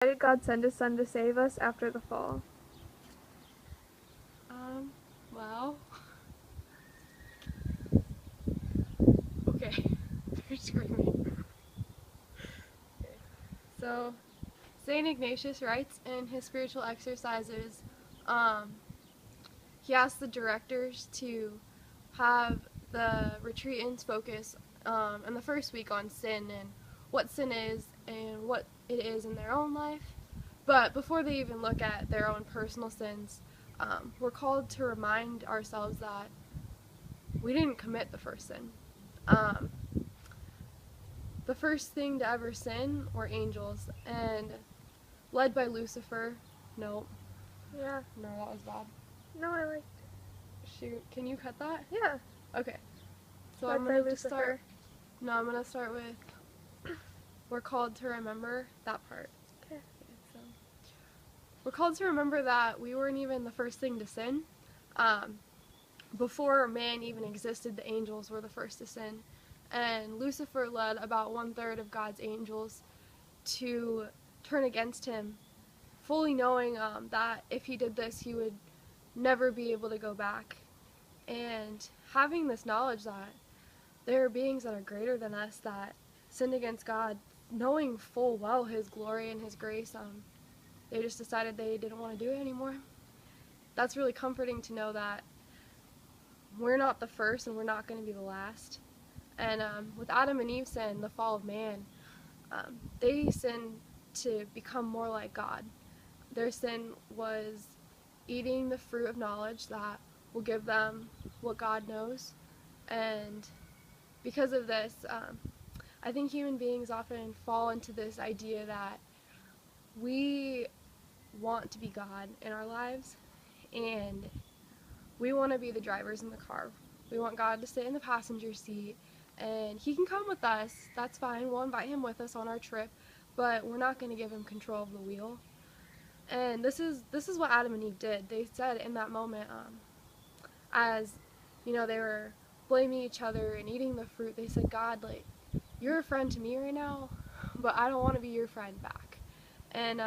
Why did God send his son to save us after the fall? Well, okay, they're screaming. Okay. So, St. Ignatius writes in his spiritual exercises, um, he asked the directors to have the retreatants focus in the first week on sin and what sin is and what it is in their own life. But before they even look at their own personal sins, we're called to remind ourselves that we didn't commit the first sin. Um, the first thing to ever sin were angels, and led by Lucifer. No, Yeah. no, that was bad. No, I liked Shoot, can you cut that? it. Yeah. Okay. So Led I'm by gonna just Lucifer. start. No, I'm gonna start with we're called to remember that part. Okay. So we're called to remember that we weren't even the first thing to sin. Um, before man even existed, the angels were the first to sin, and Lucifer led about 1/3 of God's angels to turn against him, fully knowing that if he did this, he would never be able to go back. And having this knowledge that there are beings that are greater than us that sinned against God, knowing full well his glory and his grace, they just decided they didn't want to do it anymore. That's really comforting to know that we're not the first and we're not going to be the last. And with Adam and Eve's sin, the fall of man, they sinned to become more like God. Their sin was eating the fruit of knowledge that will give them what God knows. And because of this, I think human beings often fall into this idea that we want to be God in our lives, and we want to be the drivers in the car. We want God to sit in the passenger seat, and he can come with us. That's fine. We'll invite him with us on our trip, but we're not going to give him control of the wheel. And this is what Adam and Eve did. They said in that moment, as they were blaming each other and eating the fruit, they said, God, like, you're a friend to me right now, but I don't want to be your friend back. And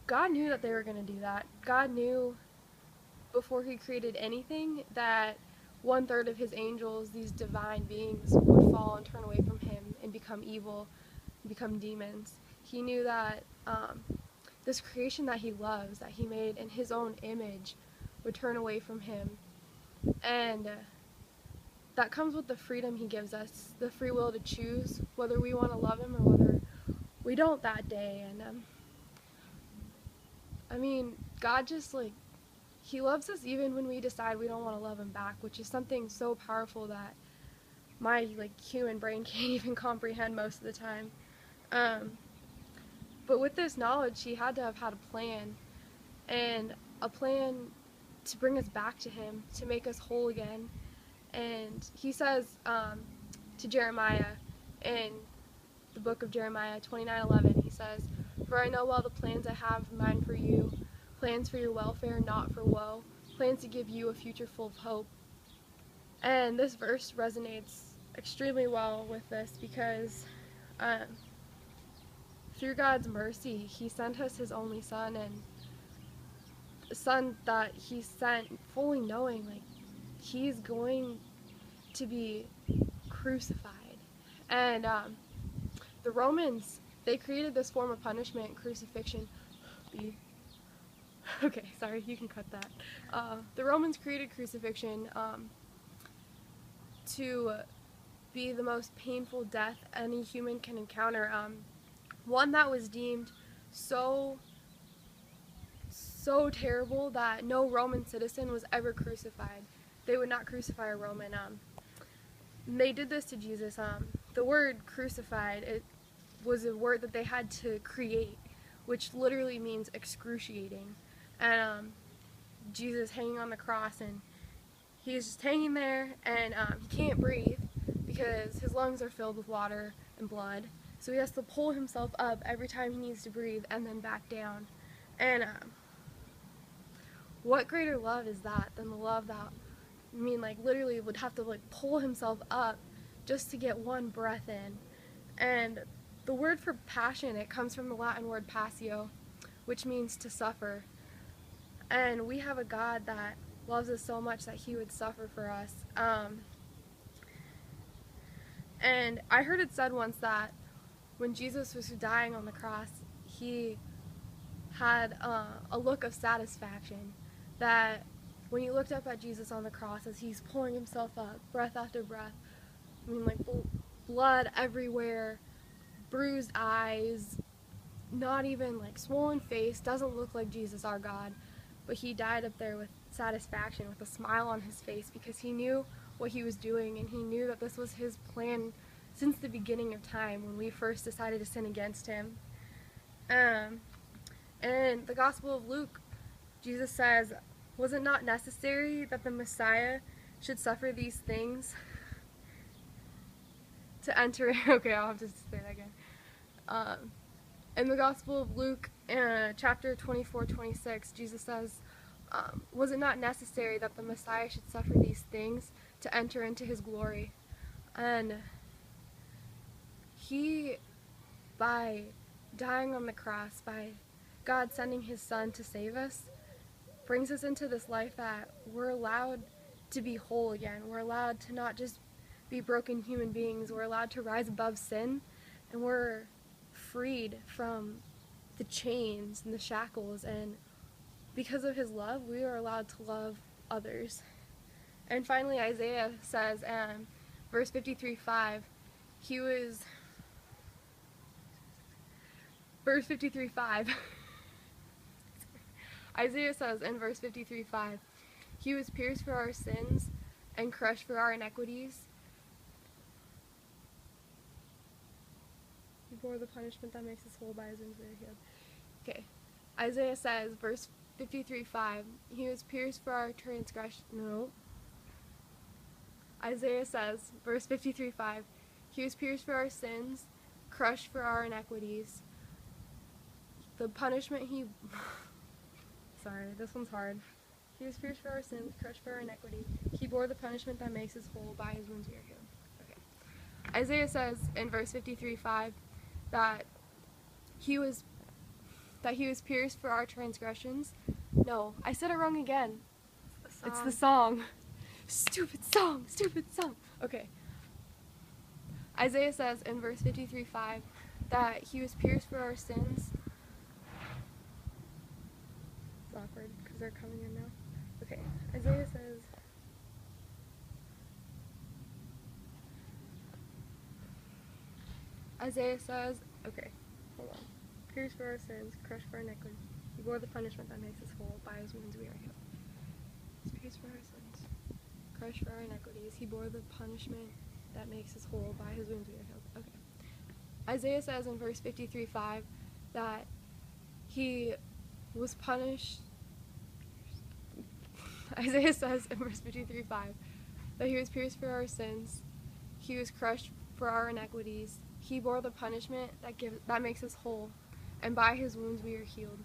God knew that they were going to do that. God knew before he created anything that 1/3 of his angels, these divine beings, would fall and turn away from him and become evil, become demons. He knew that this creation that he loves, that he made in his own image, would turn away from him. And that comes with the freedom he gives us, the free will to choose whether we want to love him or whether we don't that day. And I mean, God just, like, he loves us even when we decide we don't want to love him back, which is something so powerful that my, like, human brain can't even comprehend most of the time. But with this knowledge, he had to have had a plan, and a plan to bring us back to him, to make us whole again. And he says to Jeremiah in the book of Jeremiah 29:11, he says, "For I know all the plans I have in mind for you, plans for your welfare, not for woe, plans to give you a future full of hope." And this verse resonates extremely well with this because through God's mercy, he sent us his only son, and the son that he sent fully knowing, like, he's going to be crucified. And the Romans, they created this form of punishment, crucifixion. Okay, sorry, you can cut that. The Romans created crucifixion to be the most painful death any human can encounter. One that was deemed so terrible that no Roman citizen was ever crucified. They would not crucify a Roman. They did this to Jesus. The word crucified, it was a word that they had to create, which literally means excruciating. And Jesus hanging on the cross, and he's just hanging there, and he can't breathe because his lungs are filled with water and blood. So he has to pull himself up every time he needs to breathe and then back down. And what greater love is that than the love that, I mean, like, literally would have to, like, pull himself up just to get one breath in. And the word for passion, it comes from the Latin word passio, which means to suffer. And we have a God that loves us so much that he would suffer for us. And I heard it said once that when Jesus was dying on the cross, he had a look of satisfaction. That when you looked up at Jesus on the cross as he's pulling himself up, breath after breath, I mean, like blood everywhere, bruised eyes, not even like swollen face, doesn't look like Jesus, our God. But he died up there with satisfaction, with a smile on his face, because he knew what he was doing, and he knew that this was his plan since the beginning of time when we first decided to sin against him. And in the Gospel of Luke, Jesus says, "Was it not necessary that the Messiah should suffer these things to enter?" Okay, I'll have to say that again. In the Gospel of Luke, chapter 24-26, Jesus says, "Was it not necessary that the Messiah should suffer these things to enter into his glory?" And he, by dying on the cross, by God sending his Son to save us, brings us into this life that we're allowed to be whole again. We're allowed to not just be broken human beings. We're allowed to rise above sin, and we're freed from the chains and the shackles, and because of his love, we are allowed to love others. And finally, Isaiah says, verse 53:5, verse 53:5, Isaiah says in verse 53:5, "He was pierced for our sins and crushed for our iniquities. He bore the punishment that makes us whole, by his wounds we are healed." Okay. Isaiah says, verse 53:5, "He was pierced for our transgression." No. Isaiah says, verse 53:5, "He was pierced for our sins, crushed for our iniquities. The punishment he..." Sorry, this one's hard. "He was pierced for our sins, crushed for our iniquity. He bore the punishment that makes us whole, by his wounds we are healed." Okay. Isaiah says in verse 53:5 that he was pierced for our transgressions. No, I said it wrong again. It's the song. Stupid song, stupid song. Okay. Isaiah says in verse 53:5 that he was pierced for our sins. It's awkward because they're coming in now. Okay. Isaiah says, okay, hold on. "Pierced for our sins, crushed for our iniquity. He bore the punishment that makes us whole. By his wounds we are healed." He was pierced for our sins, crushed for our iniquities. He bore the punishment that makes us whole. By his wounds we are healed. Okay. Isaiah says in verse 53:5 that he was punished. Isaiah says in verse 53:5 that he was pierced for our sins. He was crushed for our iniquities. He bore the punishment that makes us whole, and by his wounds we are healed.